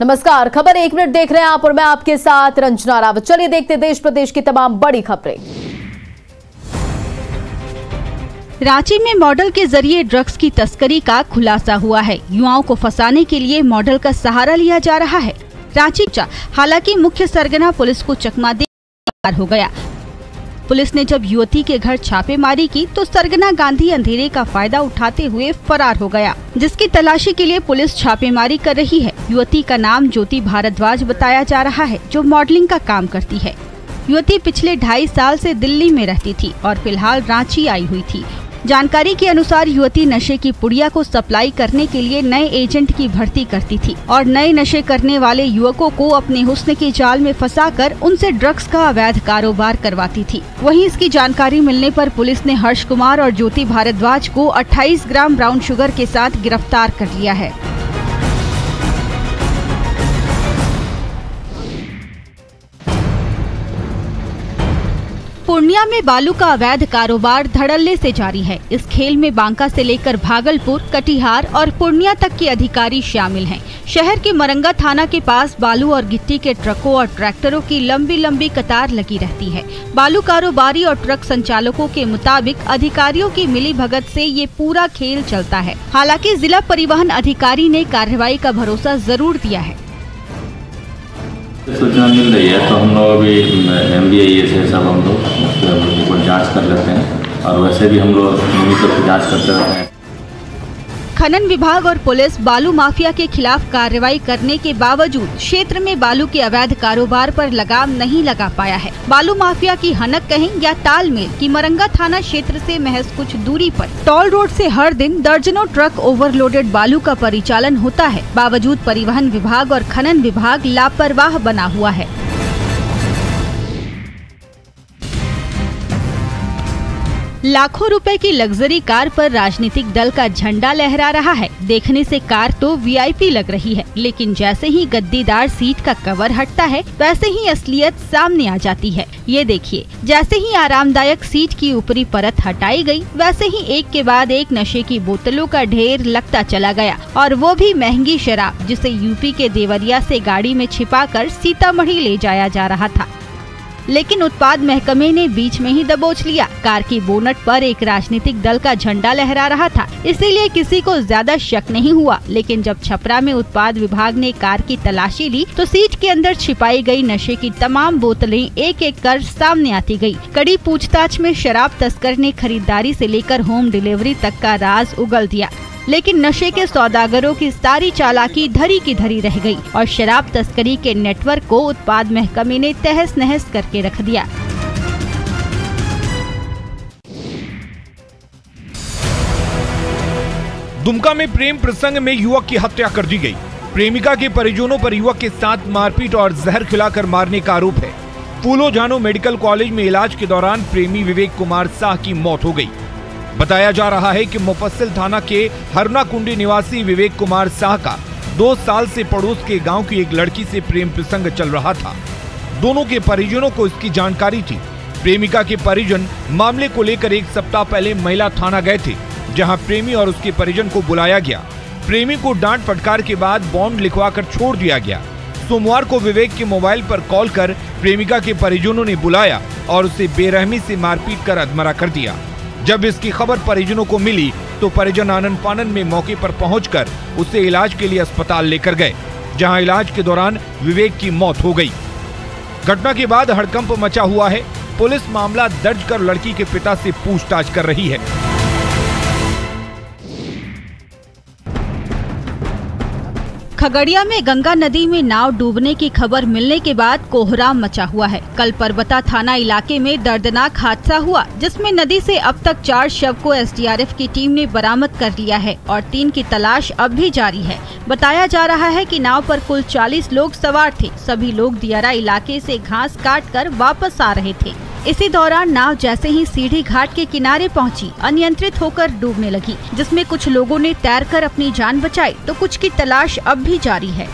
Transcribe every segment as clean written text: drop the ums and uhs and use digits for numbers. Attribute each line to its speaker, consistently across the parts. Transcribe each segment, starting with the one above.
Speaker 1: नमस्कार, खबर 1 मिनट देख रहे हैं आप और मैं आपके साथ रंजना रावत। चलिए देखते देश प्रदेश की तमाम बड़ी खबरें।
Speaker 2: रांची में मॉडल के जरिए ड्रग्स की तस्करी का खुलासा हुआ है। युवाओं को फंसाने के लिए मॉडल का सहारा लिया जा रहा है। रांची हालांकि मुख्य सरगना पुलिस को चकमा दे फरार हो गया। पुलिस ने जब युवती के घर छापेमारी की तो सरगना गांधी अंधेरे का फायदा उठाते हुए फरार हो गया, जिसकी तलाशी के लिए पुलिस छापेमारी कर रही है। युवती का नाम ज्योति भारद्वाज बताया जा रहा है, जो मॉडलिंग का काम करती है। युवती पिछले 2.5 साल से दिल्ली में रहती थी और फिलहाल रांची आई हुई थी। जानकारी के अनुसार युवती नशे की पुड़िया को सप्लाई करने के लिए नए एजेंट की भर्ती करती थी और नए नशे करने वाले युवकों को अपने हुस्न के जाल में फंसाकर उनसे ड्रग्स का अवैध कारोबार करवाती थी। वहीं इसकी जानकारी मिलने पर पुलिस ने हर्ष कुमार और ज्योति भारद्वाज को 28 ग्राम ब्राउन शुगर के साथ गिरफ्तार कर लिया है। पूर्णिया में बालू का अवैध कारोबार धड़ल्ले से जारी है। इस खेल में बांका से लेकर भागलपुर, कटिहार और पूर्णिया तक के अधिकारी शामिल हैं। शहर के मरंगा थाना के पास बालू और गिट्टी के ट्रकों और ट्रैक्टरों की लंबी लंबी कतार लगी रहती है। बालू कारोबारी और ट्रक संचालकों के मुताबिक अधिकारियों की मिलीभगत से ये पूरा खेल चलता है। हालांकि जिला परिवहन अधिकारी ने कार्रवाई का भरोसा जरूर दिया है।
Speaker 3: सूचना मिल रही है तो हम लोग अभी MBIA से सब हम लोग उसके ऊपर जाँच कर लेते हैं और वैसे भी हम लोग नियमित रूप से जाँच करते रहते हैं।
Speaker 2: खनन विभाग और पुलिस बालू माफिया के खिलाफ कार्रवाई करने के बावजूद क्षेत्र में बालू के अवैध कारोबार पर लगाम नहीं लगा पाया है। बालू माफिया की हनक कहें या तालमेल की मरंगा थाना क्षेत्र से महज कुछ दूरी पर टोल रोड से हर दिन दर्जनों ट्रक ओवरलोडेड बालू का परिचालन होता है। बावजूद परिवहन विभाग और खनन विभाग लापरवाह बना हुआ है। लाखों रुपए की लग्जरी कार पर राजनीतिक दल का झंडा लहरा रहा है। देखने से कार तो VIP लग रही है, लेकिन जैसे ही गद्दीदार सीट का कवर हटता है वैसे ही असलियत सामने आ जाती है। ये देखिए, जैसे ही आरामदायक सीट की ऊपरी परत हटाई गई, वैसे ही एक के बाद एक नशे की बोतलों का ढेर लगता चला गया, और वो भी महंगी शराब, जिसे यूपी के देवरिया से गाड़ी में छिपाकर सीतामढ़ी ले जाया जा रहा था। लेकिन उत्पाद महकमे ने बीच में ही दबोच लिया। कार की बोनट पर एक राजनीतिक दल का झंडा लहरा रहा था, इसीलिए किसी को ज्यादा शक नहीं हुआ। लेकिन जब छपरा में उत्पाद विभाग ने कार की तलाशी ली तो सीट के अंदर छिपाई गई नशे की तमाम बोतलें एक एक कर सामने आती गई। कड़ी पूछताछ में शराब तस्कर ने खरीदारी से लेकर होम डिलीवरी तक का राज उगल दिया। लेकिन नशे के सौदागरों की सारी चालाकी धरी की धरी रह गई और शराब तस्करी के नेटवर्क को उत्पाद महकमे ने तहस नहस करके रख दिया।
Speaker 4: दुमका में प्रेम प्रसंग में युवक की हत्या कर दी गई। प्रेमिका के परिजनों पर युवक के साथ मारपीट और जहर खिलाकर मारने का आरोप है। फूलो जानो मेडिकल कॉलेज में इलाज के दौरान प्रेमी विवेक कुमार शाह की मौत हो गई। बताया जा रहा है कि मुफस्सिल थाना के हरना कुंडी निवासी विवेक कुमार शाह का 2 साल से पड़ोस के गांव की एक लड़की से प्रेम प्रसंग चल रहा था। दोनों के परिजनों को इसकी जानकारी थी। प्रेमिका के परिजन मामले को लेकर 1 सप्ताह पहले महिला थाना गए थे, जहां प्रेमी और उसके परिजन को बुलाया गया। प्रेमी को डांट फटकार के बाद बॉन्ड लिखवाकर छोड़ दिया गया। सोमवार को विवेक के मोबाइल पर कॉल कर प्रेमिका के परिजनों ने बुलाया और उसे बेरहमी से मारपीट कर अधमरा कर दिया। जब इसकी खबर परिजनों को मिली तो परिजन आनन फानन में मौके पर पहुंचकर उसे इलाज के लिए अस्पताल लेकर गए, जहां इलाज के दौरान विवेक की मौत हो गई। घटना के बाद हड़कंप मचा हुआ है। पुलिस मामला दर्ज कर लड़की के पिता से पूछताछ कर रही है।
Speaker 2: खगड़िया में गंगा नदी में नाव डूबने की खबर मिलने के बाद कोहराम मचा हुआ है। कल परबता थाना इलाके में दर्दनाक हादसा हुआ, जिसमें नदी से अब तक 4 शव को SDRF की टीम ने बरामद कर लिया है और 3 की तलाश अब भी जारी है। बताया जा रहा है कि नाव पर कुल 40 लोग सवार थे। सभी लोग दियारा इलाके से घास काट कर वापस आ रहे थे। इसी दौरान नाव जैसे ही सीढ़ी घाट के किनारे पहुंची, अनियंत्रित होकर डूबने लगी, जिसमें कुछ लोगों ने तैरकर अपनी जान बचाई तो कुछ की तलाश अब भी जारी है।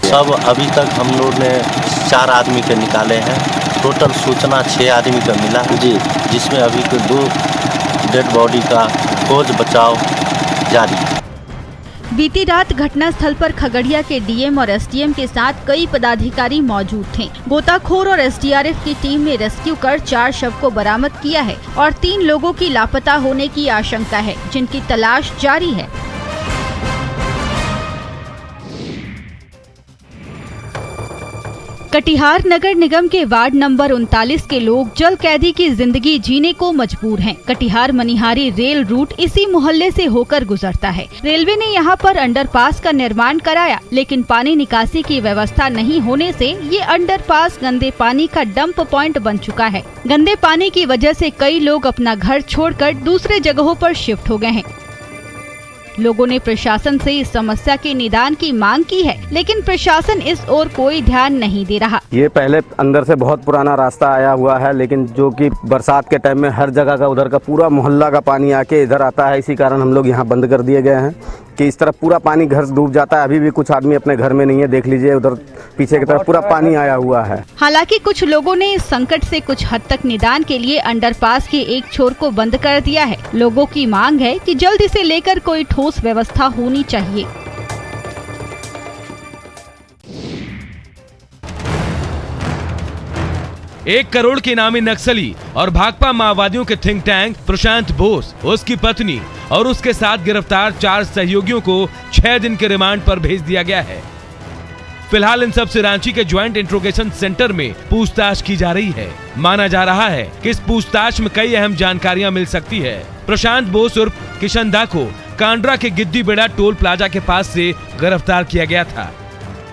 Speaker 5: सब अभी तक हम लोग ने 4 आदमी के निकाले हैं। टोटल सूचना 6 आदमी का मिला जी, जिसमें अभी 2 डेड बॉडी का खोज बचाव जारी है।
Speaker 2: बीती रात घटनास्थल पर खगड़िया के डीएम और एसडीएम के साथ कई पदाधिकारी मौजूद थे। गोताखोर और एसडीआरएफ की टीम ने रेस्क्यू कर 4 शव को बरामद किया है और 3 लोगों की लापता होने की आशंका है, जिनकी तलाश जारी है। कटिहार नगर निगम के वार्ड नंबर 39 के लोग जल कैदी की जिंदगी जीने को मजबूर हैं। कटिहार मनिहारी रेल रूट इसी मोहल्ले से होकर गुजरता है। रेलवे ने यहां पर अंडरपास का निर्माण कराया, लेकिन पानी निकासी की व्यवस्था नहीं होने से ये अंडरपास गंदे पानी का डंप पॉइंट बन चुका है। गंदे पानी की वजह से कई लोग अपना घर छोड़कर दूसरे जगहों पर शिफ्ट हो गए हैं। लोगों ने प्रशासन से इस समस्या के निदान की मांग की है, लेकिन प्रशासन इस ओर कोई ध्यान नहीं दे रहा।
Speaker 6: ये पहले अंदर से बहुत पुराना रास्ता आया हुआ है, लेकिन जो कि बरसात के टाइम में हर जगह का उधर का पूरा मोहल्ला का पानी आके इधर आता है। इसी कारण हम लोग यहाँ बंद कर दिए गए हैं कि इस तरफ पूरा पानी घर डूब जाता है। अभी भी कुछ आदमी अपने घर में नहीं है, देख लीजिए उधर पीछे की तरफ पूरा पानी आया हुआ है।
Speaker 2: हालांकि कुछ लोगों ने इस संकट से कुछ हद तक निदान के लिए अंडरपास के एक छोर को बंद कर दिया है। लोगों की मांग है कि जल्द इसे लेकर कोई ठोस व्यवस्था होनी चाहिए।
Speaker 4: एक करोड़ के नामी नक्सली और भाकपा माओवादियों के थिंक टैंक प्रशांत बोस, उसकी पत्नी और उसके साथ गिरफ्तार 4 सहयोगियों को 6 दिन के रिमांड पर भेज दिया गया है। फिलहाल इन सब से रांची के ज्वाइंट इंट्रोगेशन सेंटर में पूछताछ की जा रही है। माना जा रहा है कि इस पूछताछ में कई अहम जानकारियां मिल सकती है। प्रशांत बोस उर्फ किशन दा को कांड्रा के गिद्दीबेड़ा टोल प्लाजा के पास से गिरफ्तार किया गया था।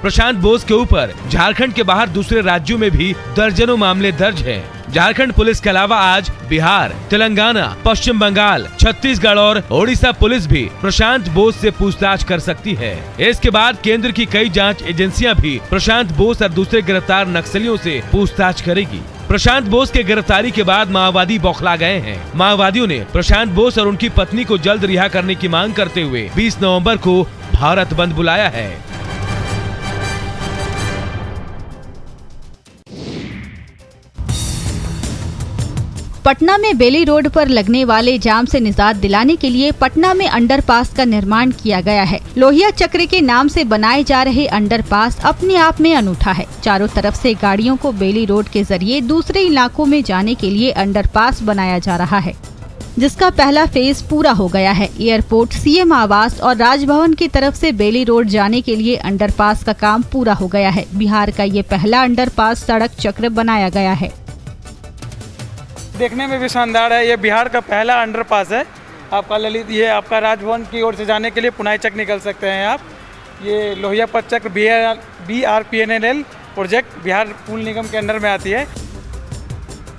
Speaker 4: प्रशांत बोस के ऊपर झारखंड के बाहर दूसरे राज्यों में भी दर्जनों मामले दर्ज हैं। झारखंड पुलिस के अलावा आज बिहार, तेलंगाना, पश्चिम बंगाल, छत्तीसगढ़ और ओडिशा पुलिस भी प्रशांत बोस से पूछताछ कर सकती है। इसके बाद केंद्र की कई जांच एजेंसियां भी प्रशांत बोस और दूसरे गिरफ्तार नक्सलियों से पूछताछ करेगी। प्रशांत बोस के गिरफ्तारी के बाद माओवादी बौखला गए हैं। माओवादियों ने प्रशांत बोस और उनकी पत्नी को जल्द रिहा करने की मांग करते हुए 20 नवंबर को भारत बंद बुलाया है।
Speaker 2: पटना में बेली रोड पर लगने वाले जाम से निजात दिलाने के लिए पटना में अंडरपास का निर्माण किया गया है। लोहिया चक्र के नाम से बनाए जा रहे अंडरपास अपने आप में अनूठा है। चारों तरफ से गाड़ियों को बेली रोड के जरिए दूसरे इलाकों में जाने के लिए अंडरपास बनाया जा रहा है, जिसका पहला फेज पूरा हो गया है। एयरपोर्ट, सीएम आवास और राजभवन की तरफ से बेली रोड जाने के लिए अंडरपास का काम पूरा हो गया है। बिहार का ये पहला अंडरपास सड़क चक्र बनाया गया है।
Speaker 7: देखने में भी शानदार है। ये बिहार का पहला अंडरपास है। आपका ललित, ये आपका राजभवन की ओर से जाने के लिए पुनाई चक निकल सकते हैं आप। ये लोहिया पथ चक्र BRPNL प्रोजेक्ट बिहार पुल निगम के अंडर में आती है।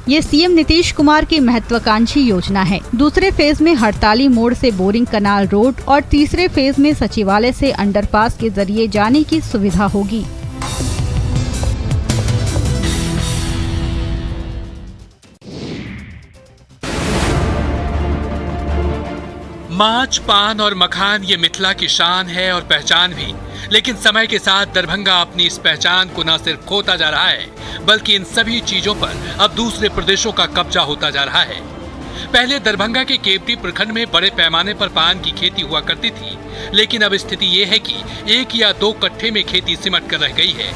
Speaker 2: ये सीएम नीतीश कुमार की महत्वाकांक्षी योजना है। दूसरे फेज में हड़ताली मोड़ से बोरिंग कनाल रोड और तीसरे फेज में सचिवालय से अंडरपास के जरिए जाने की सुविधा होगी।
Speaker 8: माछ, पान और मखान ये मिथिला की शान है और पहचान भी, लेकिन समय के साथ दरभंगा अपनी इस पहचान को न सिर्फ खोता जा रहा है, बल्कि इन सभी चीजों पर अब दूसरे प्रदेशों का कब्जा होता जा रहा है। पहले दरभंगा के केवटी प्रखंड में बड़े पैमाने पर पान की खेती हुआ करती थी, लेकिन अब स्थिति ये है कि 1 या 2 कट्ठे में खेती सिमट कर रह गई है।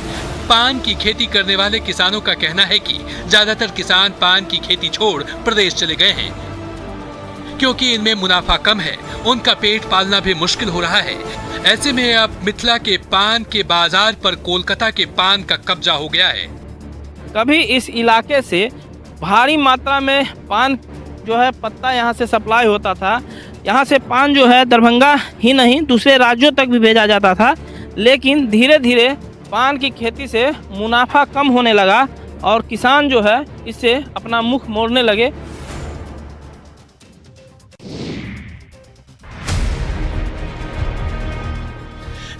Speaker 8: पान की खेती करने वाले किसानों का कहना है कि ज्यादातर किसान पान की खेती छोड़ प्रदेश चले गए हैं, क्योंकि इनमें मुनाफा कम है, उनका पेट पालना भी मुश्किल हो रहा है। ऐसे में अब मिथिला के पान के बाजार पर कोलकाता के पान का कब्जा हो गया है।
Speaker 9: कभी इस इलाके से भारी मात्रा में पान जो है पत्ता यहाँ से सप्लाई होता था। यहाँ से पान जो है दरभंगा ही नहीं दूसरे राज्यों तक भी भेजा जाता था, लेकिन धीरे धीरे पान की खेती से मुनाफा कम होने लगा और किसान जो है इससे अपना मुख मोड़ने लगे।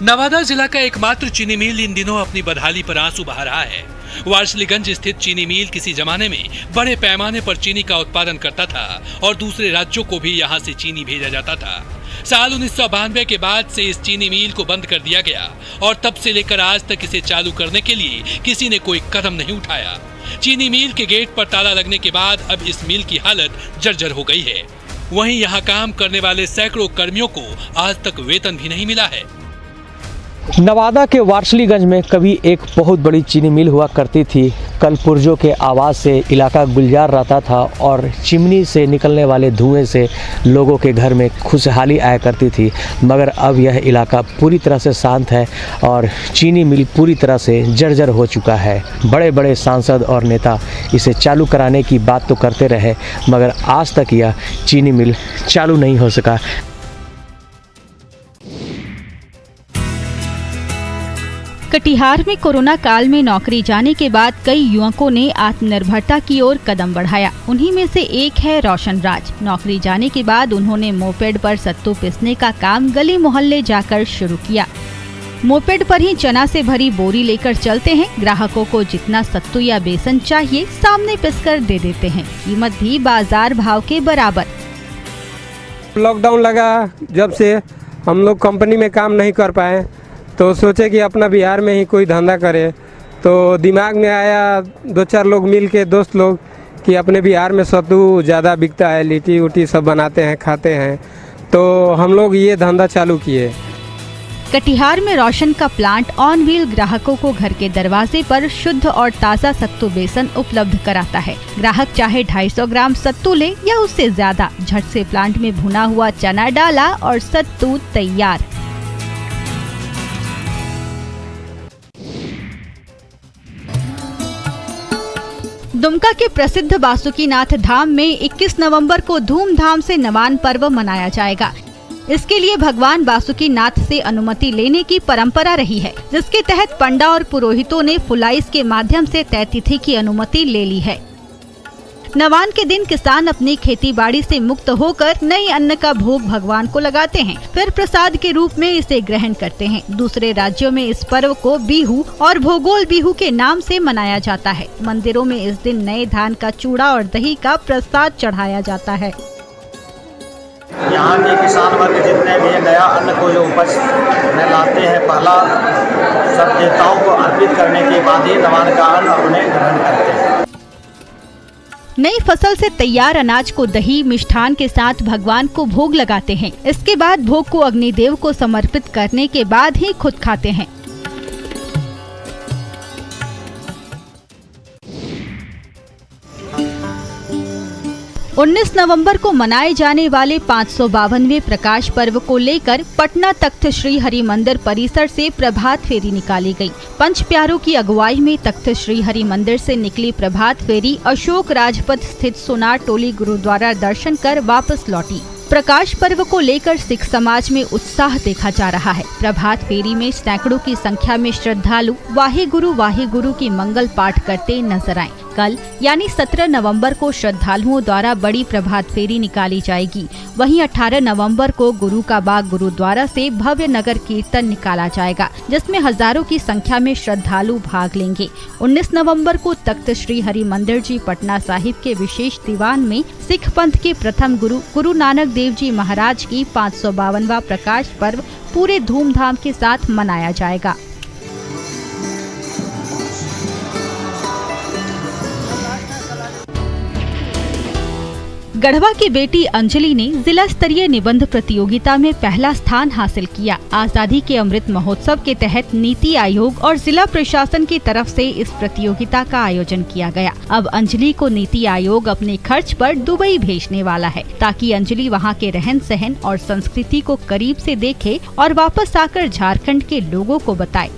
Speaker 8: नवादा जिला का एकमात्र चीनी मिल इन दिनों अपनी बदहाली पर आंसू बहा रहा है। वारसलीगंज स्थित चीनी मिल किसी जमाने में बड़े पैमाने पर चीनी का उत्पादन करता था और दूसरे राज्यों को भी यहां से चीनी भेजा जाता था। साल 1992 के बाद से इस चीनी मिल को बंद कर दिया गया और तब से लेकर आज तक इसे चालू करने के लिए किसी ने कोई कदम नहीं उठाया। चीनी मिल के गेट पर ताला लगने के बाद अब इस मिल की हालत जर्जर हो गई है। वहीं यहाँ काम करने वाले सैकड़ों कर्मियों को आज तक वेतन भी नहीं मिला है।
Speaker 10: नवादा के वारसलीगंज में कभी एक बहुत बड़ी चीनी मिल हुआ करती थी। कल पुर्जों के आवाज़ से इलाका गुलजार रहता था और चिमनी से निकलने वाले धुएं से लोगों के घर में खुशहाली आया करती थी। मगर अब यह इलाका पूरी तरह से शांत है और चीनी मिल पूरी तरह से जर्जर हो चुका है। बड़े बड़े सांसद और नेता इसे चालू कराने की बात तो करते रहे, मगर आज तक यह चीनी मिल चालू नहीं हो सका।
Speaker 2: कटिहार में कोरोना काल में नौकरी जाने के बाद कई युवकों ने आत्मनिर्भरता की ओर कदम बढ़ाया। उन्हीं में से एक है रोशन राज। नौकरी जाने के बाद उन्होंने मोपेड पर सत्तू पीसने का काम गली मोहल्ले जाकर शुरू किया। मोपेड पर ही चना से भरी बोरी लेकर चलते हैं। ग्राहकों को जितना सत्तू या बेसन चाहिए सामने पिसकर दे देते हैं। कीमत भी बाजार भाव के बराबर।
Speaker 11: लॉकडाउन लगा जब से हम लोग कंपनी में काम नहीं कर पाए तो सोचे कि अपना बिहार में ही कोई धंधा करे। तो दिमाग में आया 2-4 लोग मिल के दोस्त लोग कि अपने बिहार में सत्तू ज़्यादा बिकता है, लिट्टी उटी सब बनाते हैं खाते हैं, तो हम लोग ये धंधा चालू किए।
Speaker 2: कटिहार में रोशन का प्लांट ऑन व्हील ग्राहकों को घर के दरवाजे पर शुद्ध और ताज़ा सत्तू बेसन उपलब्ध कराता है। ग्राहक चाहे 250 ग्राम सत्तू ले या उससे ज्यादा, झट से प्लांट में भुना हुआ चना डाला और सत्तू तैयार। दुमका के प्रसिद्ध बासुकीनाथ धाम में 21 नवंबर को धूमधाम से नवान पर्व मनाया जाएगा। इसके लिए भगवान बासुकीनाथ से अनुमति लेने की परंपरा रही है, जिसके तहत पंडा और पुरोहितों ने फुलाइस के माध्यम से तय तिथि की अनुमति ले ली है। नवान के दिन किसान अपनी खेती बाड़ी से मुक्त होकर नई अन्न का भोग भगवान को लगाते हैं, फिर प्रसाद के रूप में इसे ग्रहण करते हैं। दूसरे राज्यों में इस पर्व को बिहू और भोगोल बिहू के नाम से मनाया जाता है। मंदिरों में इस दिन नए धान का चूड़ा और दही का प्रसाद चढ़ाया जाता है।
Speaker 12: यहाँ के किसान वर्ग जितने भी नया अन्न को जो उपज में लाते हैं, पहला सब देवताओं को अर्पित करने के बाद ही नवान का अन्न उन्हें ग्रहण करते हैं।
Speaker 2: नई फसल से तैयार अनाज को दही मिष्ठान के साथ भगवान को भोग लगाते हैं। इसके बाद भोग को अग्निदेव को समर्पित करने के बाद ही खुद खाते हैं। उन्नीस नवंबर को मनाए जाने वाले 552वें प्रकाश पर्व को लेकर पटना तख्त श्री हरि मंदिर परिसर से प्रभात फेरी निकाली गई। पंच प्यारों की अगुवाई में तख्त श्री हरि मंदिर से निकली प्रभात फेरी अशोक राजपथ स्थित सोनार टोली गुरुद्वारा दर्शन कर वापस लौटी। प्रकाश पर्व को लेकर सिख समाज में उत्साह देखा जा रहा है। प्रभात फेरी में सैकड़ों की संख्या में श्रद्धालु वाहे गुरु की मंगल पाठ करते नजर आए। कल यानी 17 नवंबर को श्रद्धालुओं द्वारा बड़ी प्रभात फेरी निकाली जाएगी। वहीं 18 नवंबर को गुरु का बाग गुरुद्वारा से भव्य नगर कीर्तन निकाला जाएगा, जिसमें हजारों की संख्या में श्रद्धालु भाग लेंगे। 19 नवंबर को तख्त श्री हरि मंदिर जी पटना साहिब के विशेष दीवान में सिख पंथ के प्रथम गुरु नानक देव जी महाराज की 552वां प्रकाश पर्व पूरे धूमधाम के साथ मनाया जाएगा। गढ़वा की बेटी अंजलि ने जिला स्तरीय निबंध प्रतियोगिता में पहला स्थान हासिल किया। आजादी के अमृत महोत्सव के तहत नीति आयोग और जिला प्रशासन की तरफ से इस प्रतियोगिता का आयोजन किया गया। अब अंजलि को नीति आयोग अपने खर्च पर दुबई भेजने वाला है, ताकि अंजलि वहां के रहन सहन और संस्कृति को करीब से देखे और वापस आकर झारखंड के लोगों को बताए।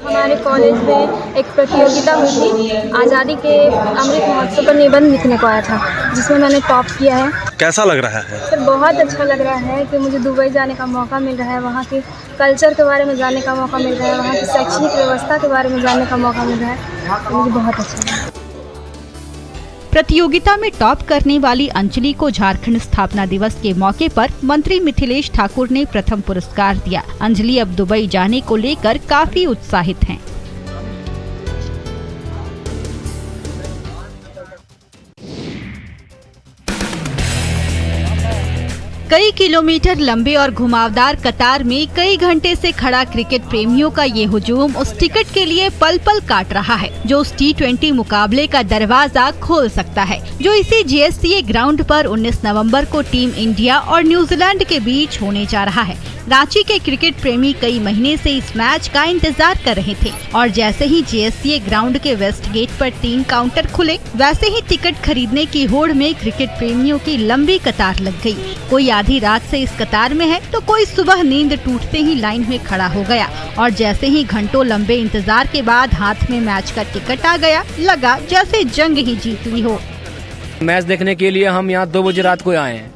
Speaker 13: हमारे कॉलेज में एक प्रतियोगिता हुई थी, आज़ादी के अमृत महोत्सव पर निबंध लिखने को आया था, जिसमें मैंने टॉप किया है।
Speaker 14: कैसा लग रहा है?
Speaker 13: सर बहुत अच्छा लग रहा है कि मुझे दुबई जाने का मौका मिल रहा है, वहाँ के कल्चर के बारे में जानने का मौका मिल रहा है, वहाँ की शैक्षणिक व्यवस्था के बारे में जानने का मौका मिल रहा है। तो मुझे बहुत अच्छा लगा।
Speaker 2: प्रतियोगिता में टॉप करने वाली अंजलि को झारखंड स्थापना दिवस के मौके पर मंत्री मिथिलेश ठाकुर ने प्रथम पुरस्कार दिया। अंजलि अब दुबई जाने को लेकर काफी उत्साहित हैं। कई किलोमीटर लंबे और घुमावदार कतार में कई घंटे से खड़ा क्रिकेट प्रेमियों का ये हुजूम उस टिकट के लिए पल पल काट रहा है जो उस T20 मुकाबले का दरवाजा खोल सकता है, जो इसी JSCA ग्राउंड पर 19 नवंबर को टीम इंडिया और न्यूजीलैंड के बीच होने जा रहा है। रांची के क्रिकेट प्रेमी कई महीने से इस मैच का इंतजार कर रहे थे और जैसे ही JSCA ग्राउंड के वेस्ट गेट पर 3 काउंटर खुले, वैसे ही टिकट खरीदने की होड़ में क्रिकेट प्रेमियों की लंबी कतार लग गई। कोई आधी रात से इस कतार में है तो कोई सुबह नींद टूटते ही लाइन में खड़ा हो गया और जैसे ही घंटों लंबे इंतजार के बाद हाथ में मैच का टिकट आ गया, लगा जैसे जंग ही जीत ली हो।
Speaker 10: मैच देखने के लिए हम यहाँ 2 बजे रात को आए हैं।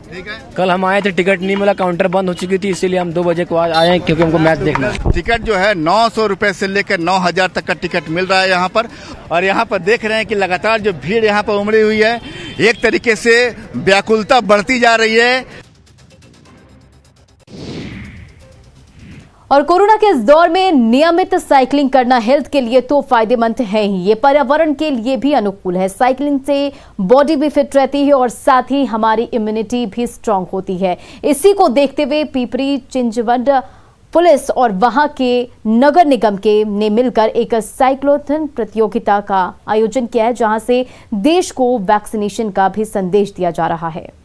Speaker 10: कल हम आए थे, टिकट नहीं मिला, काउंटर बंद हो चुकी थी, इसीलिए हम 2 बजे को आए हैं क्योंकि हमको मैच देखना है।
Speaker 14: टिकट जो है 900 रुपए से लेकर 9000 तक का टिकट मिल रहा है यहाँ पर। और यहाँ पर देख रहे हैं कि लगातार जो भीड़ यहाँ पर उमड़ी हुई है, एक तरीके से व्याकुलता बढ़ती जा रही है।
Speaker 1: और कोरोना के इस दौर में नियमित साइकिलिंग करना हेल्थ के लिए तो फायदेमंद है ही, ये पर्यावरण के लिए भी अनुकूल है। साइकिलिंग से बॉडी भी फिट रहती है और साथ ही हमारी इम्यूनिटी भी स्ट्रांग होती है। इसी को देखते हुए पिपरी चिंचवड पुलिस और वहां के नगर निगम के ने मिलकर एक साइक्लोथन प्रतियोगिता का आयोजन किया है, जहां से देश को वैक्सीनेशन का भी संदेश दिया जा रहा है।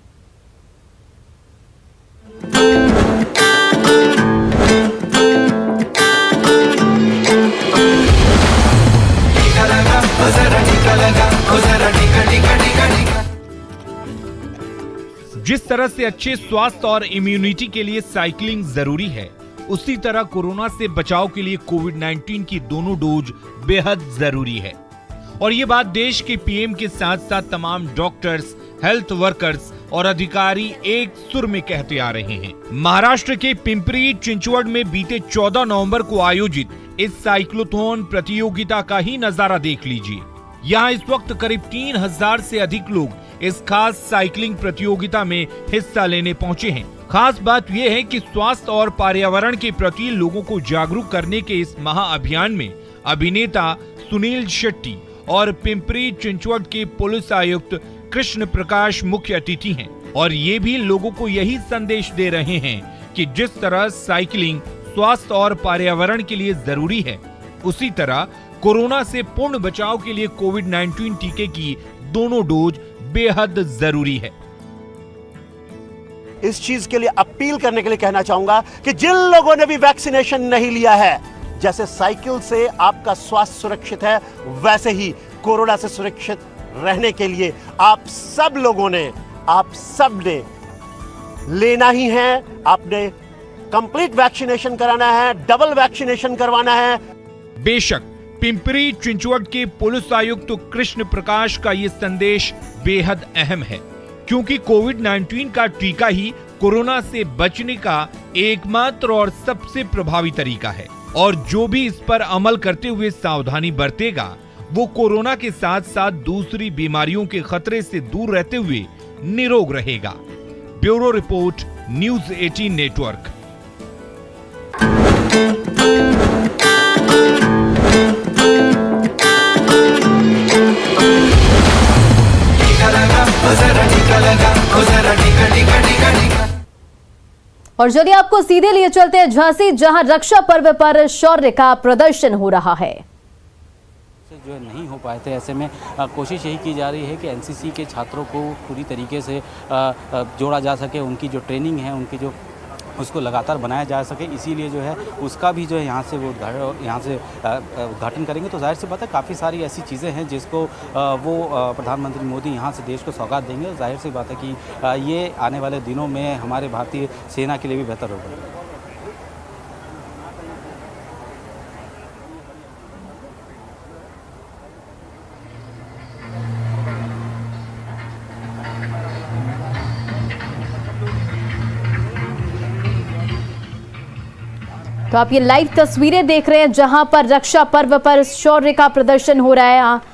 Speaker 4: जिस तरह से अच्छे स्वास्थ्य और इम्यूनिटी के लिए साइकिलिंग जरूरी है, उसी तरह कोरोना से बचाव के लिए कोविड-19 की दोनों डोज बेहद जरूरी है। और ये बात देश के पीएम के साथ साथ तमाम डॉक्टर्स, हेल्थ वर्कर्स और अधिकारी एक सुर में कहते आ रहे हैं। महाराष्ट्र के पिंपरी चिंचवड में बीते 14 नवंबर को आयोजित इस साइक्लोथॉन प्रतियोगिता का ही नजारा देख लीजिए। यहाँ इस वक्त करीब 3000 से अधिक लोग इस खास साइकिलिंग प्रतियोगिता में हिस्सा लेने पहुंचे हैं। खास बात यह है कि स्वास्थ्य और पर्यावरण के प्रति लोगों को जागरूक करने के इस महाअभियान में अभिनेता सुनील शेट्टी और पिंपरी चिंचवड के पुलिस आयुक्त कृष्ण प्रकाश मुख्य अतिथि हैं और ये भी लोगों को यही संदेश दे रहे हैं कि जिस तरह साइकिलिंग स्वास्थ्य और पर्यावरण के लिए जरूरी है, उसी तरह कोरोना से पूर्ण बचाव के लिए कोविड-19 टीके की दोनों डोज बेहद जरूरी है।
Speaker 15: इस चीज के लिए अपील करने के लिए कहना चाहूंगा कि जिन लोगों ने भी वैक्सीनेशन नहीं लिया है, जैसे साइकिल से आपका स्वास्थ्य सुरक्षित है, वैसे ही कोरोना से सुरक्षित रहने के लिए आप सब ने लेना ही है। आपने कंप्लीट वैक्सीनेशन कराना है, डबल वैक्सीनेशन करवाना है।
Speaker 4: बेशक पिंपरी चिंचवड के पुलिस आयुक्त कृष्ण प्रकाश का ये संदेश बेहद अहम है, क्योंकि कोविड-19 का टीका ही कोरोना से बचने का एकमात्र और सबसे प्रभावी तरीका है और जो भी इस पर अमल करते हुए सावधानी बरतेगा, वो कोरोना के साथ साथ दूसरी बीमारियों के खतरे से दूर रहते हुए निरोग रहेगा। Bureau report, news 18 network.
Speaker 1: और चलिए आपको सीधे लिए चलते हैं झांसी, जहां रक्षा पर्व पर शौर्य का प्रदर्शन हो रहा है।
Speaker 16: जो नहीं हो पाए थे, ऐसे में कोशिश यही की जा रही है कि एनसीसी के छात्रों को पूरी तरीके से जोड़ा जा सके, उनकी जो ट्रेनिंग है उनकी जो उसको लगातार बनाया जा सके। इसीलिए जो है उसका भी जो है यहाँ से उद्घाटन करेंगे। तो जाहिर सी बात है काफ़ी सारी ऐसी चीज़ें हैं जिसको वो प्रधानमंत्री मोदी यहाँ से देश को सौगात देंगे। जाहिर सी बात है कि ये आने वाले दिनों में हमारे भारतीय सेना के लिए भी बेहतर होगा।
Speaker 1: तो आप ये लाइव तस्वीरें देख रहे हैं जहां पर रक्षा पर्व पर शौर्य का प्रदर्शन हो रहा है।